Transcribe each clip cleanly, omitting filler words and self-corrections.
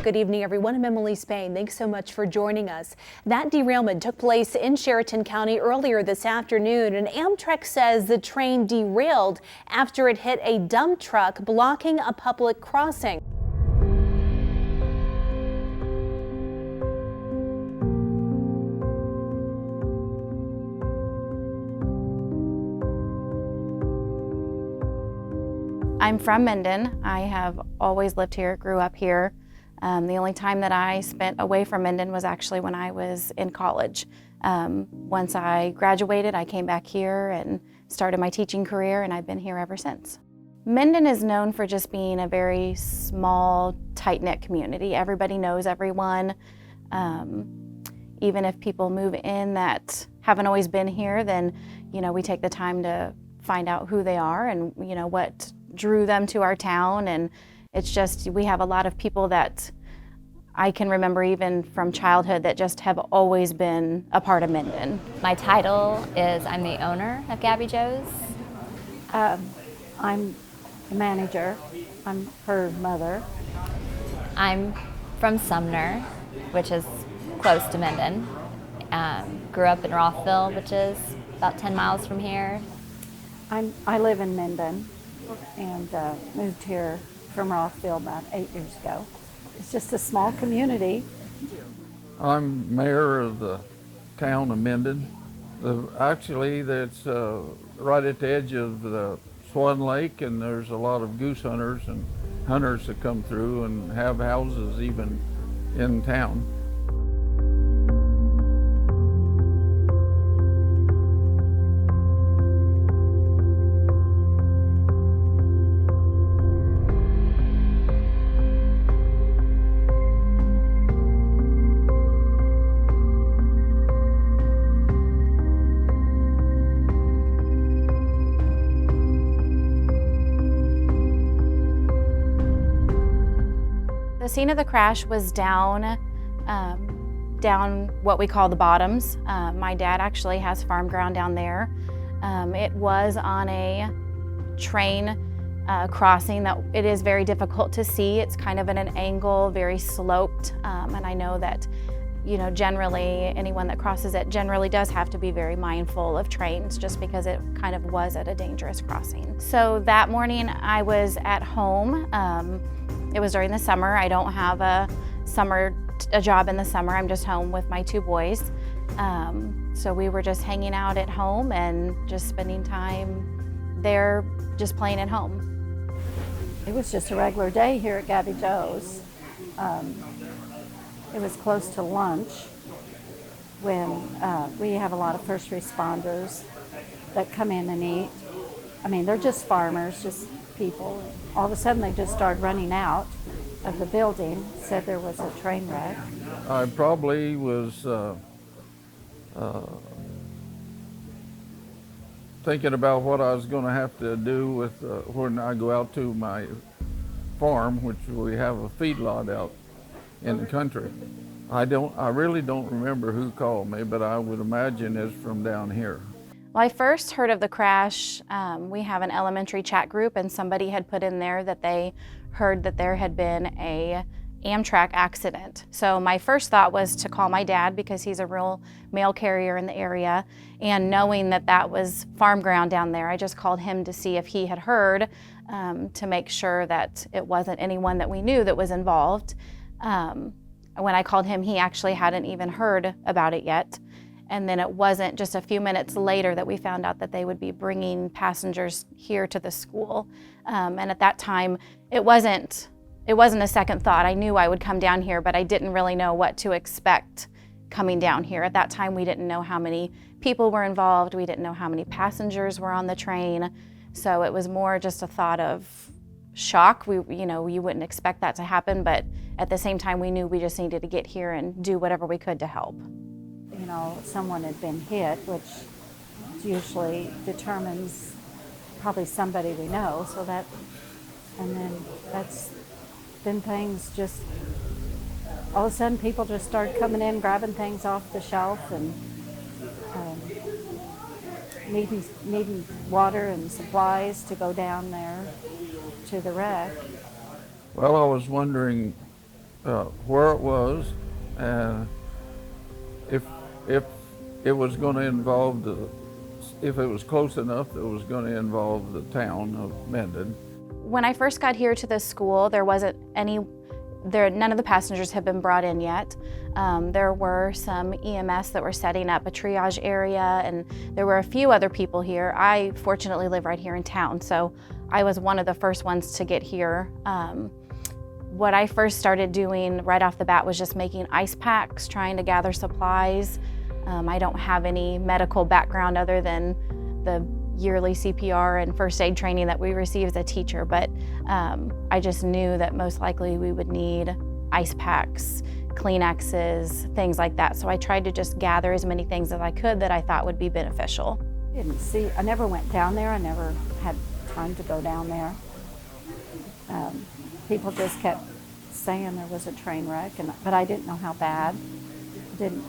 Good evening, everyone. I'm Emily Spain. Thanks so much for joining us. That derailment took place in Sheraton County earlier this afternoon, and Amtrak says the train derailed after it hit a dump truck blocking a public crossing. I'm from Mendon. I have always lived here, grew up here. The only time that I spent away from Mendon was actually when I was in college. Once I graduated, I came back here and started my teaching career, and I've been here ever since. Mendon is known for just being a very small, tight-knit community. Everybody knows everyone. Even if people move in that haven't always been here, then we take the time to find out who they are and what drew them to our town. And it's just, we have a lot of people that I can remember even from childhood that just have always been a part of Mendon. My title is I'm the owner of Gabby Joe's. I'm the manager. I'm her mother. I'm from Sumner, which is close to Mendon. Grew up in Rothville, which is about 10 miles from here. I live in Mendon and moved here from Rothville about 8 years ago. It's just a small community. I'm mayor of the town of Mendon. Actually, that's right at the edge of the Swan Lake, and there's a lot of goose hunters and hunters that come through and have houses even in town. The scene of the crash was down what we call the bottoms. My dad actually has farm ground down there. It was on a train crossing that it is very difficult to see. It's kind of at an angle, very sloped, and I know that generally anyone that crosses it generally does have to be very mindful of trains just because it kind of was at a dangerous crossing. So that morning I was at home. It was during the summer. I don't have a job in the summer. I'm just home with my two boys. So we were just hanging out at home and just spending time there, just playing at home. It was just a regular day here at Gabby Joe's. It was close to lunch when we have a lot of first responders that come in and eat. I mean, they're just farmers, just people. All of a sudden they just started running out of the building, said there was a train wreck. I probably was thinking about what I was going to have to do with when I go out to my farm, which we have a feedlot out in the country. I really don't remember who called me, but I would imagine it's from down here. Well, I first heard of the crash. We have an elementary chat group, and somebody had put in there that they heard that there had been a Amtrak accident. So my first thought was to call my dad because he's a real mail carrier in the area, and knowing that that was farm ground down there, I just called him to see if he had heard, to make sure that it wasn't anyone that we knew that was involved. When I called him, he actually hadn't even heard about it yet. And then it wasn't just a few minutes later that we found out that they would be bringing passengers here to the school. And at that time, it wasn't a second thought. I knew I would come down here, but I didn't really know what to expect coming down here. At that time, we didn't know how many people were involved. We didn't know how many passengers were on the train. So it was more just a thought of shock. You wouldn't expect that to happen, but at the same time, we knew we just needed to get here and do whatever we could to help. Someone had been hit, which usually determines probably somebody we know. And then that's been things just, all of a sudden people just started coming in, grabbing things off the shelf and needing water and supplies to go down there to the wreck. Well, I was wondering where it was, and if it was going to involve if it was close enough, it was going to involve the town of Mendon. When I first got here to this school, there wasn't none of the passengers had been brought in yet. There were some EMS that were setting up a triage area, and there were a few other people here. I fortunately live right here in town, so I was one of the first ones to get here. What I first started doing right off the bat was just making ice packs, trying to gather supplies. I don't have any medical background other than the yearly CPR and first aid training that we receive as a teacher, but I just knew that most likely we would need ice packs, Kleenexes, things like that. So I tried to just gather as many things as I could that I thought would be beneficial. I never went down there. I never had time to go down there. People just kept saying there was a train wreck, but I didn't know how bad.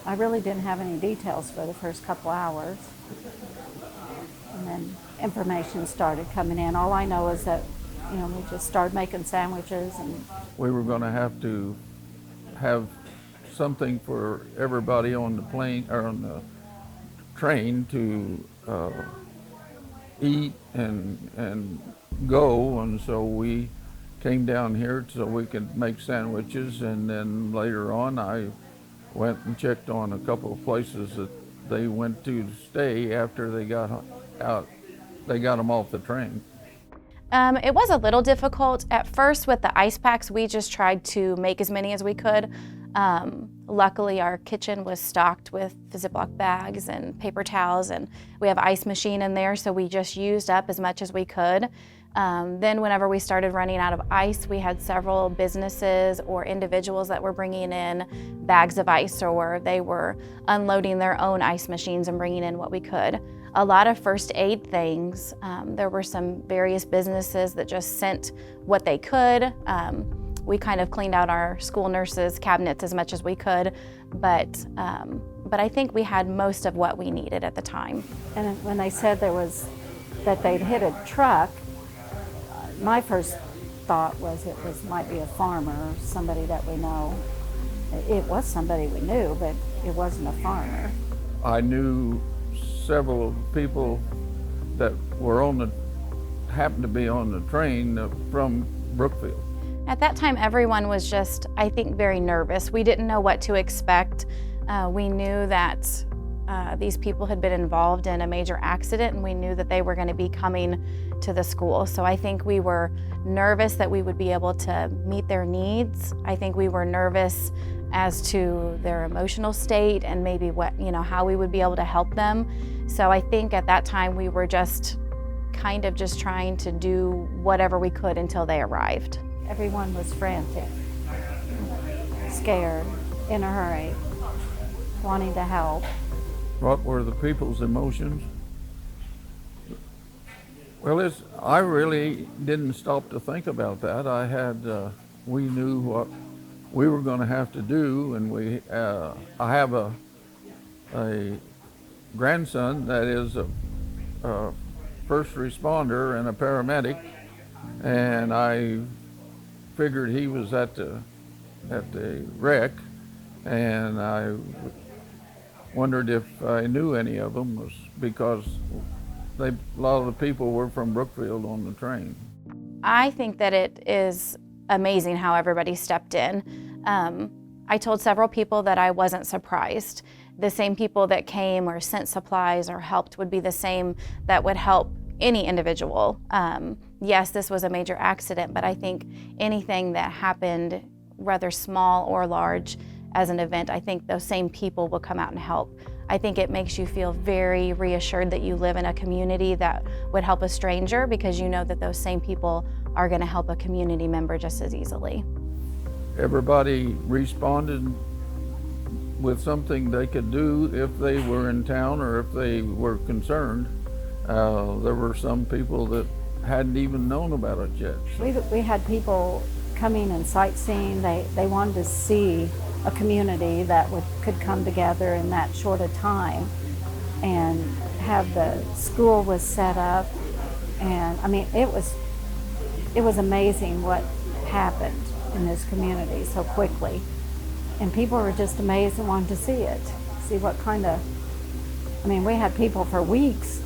I really didn't have any details for the first couple hours. And then information started coming in. All I know is that, we just started making sandwiches, and We were going to have something for everybody on the plane or on the train to eat and go, and so we came down here so we could make sandwiches, and then later on I went and checked on a couple of places that they went to stay after they got out. They got them off the train. It was a little difficult at first with the ice packs. We just tried to make as many as we could. Luckily, our kitchen was stocked with Ziploc bags and paper towels, and we have an ice machine in there, so we just used up as much as we could. Then whenever we started running out of ice, we had several businesses or individuals that were bringing in bags of ice, or they were unloading their own ice machines and bringing in what we could. A lot of first aid things. There were some various businesses that just sent what they could. We kind of cleaned out our school nurses' cabinets as much as we could, but I think we had most of what we needed at the time. And when they said that they'd hit a truck, my first thought was might be a farmer or somebody that we know. It was somebody we knew, but it wasn't a farmer. I knew several people that were happened to be on the train from Brookfield. At that time, everyone was just, I think, very nervous. We didn't know what to expect. We knew that these people had been involved in a major accident, and we knew that they were going to be coming to the school. So I think we were nervous that we would be able to meet their needs. I think we were nervous as to their emotional state and maybe how we would be able to help them. So I think at that time we were just kind of just trying to do whatever we could until they arrived. Everyone was frantic, scared, in a hurry, wanting to help. What were the people's emotions? Well, I really didn't stop to think about that. We knew what we were going to have to do, and I have a grandson that is a first responder and a paramedic, and I figured he was at the wreck, and I wondered if I knew any of them, was because a lot of the people were from Brookfield on the train. I think that it is amazing how everybody stepped in. I told several people that I wasn't surprised. The same people that came or sent supplies or helped would be the same that would help any individual. Yes, this was a major accident, but I think anything that happened, whether small or large, as an event, I think those same people will come out and help. I think it makes you feel very reassured that you live in a community that would help a stranger, because you know that those same people are going to help a community member just as easily. Everybody responded with something they could do if they were in town or if they were concerned. There were some people that hadn't even known about it yet. We had people coming and sightseeing. They wanted to see a community that could come together in that short a time, and have the school was set up, and I mean it was amazing what happened. in this community so quickly. And people were just amazed and wanted to see it, see what kind of, I mean, we had people for weeks,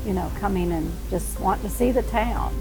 you know, coming and just wanting to see the town.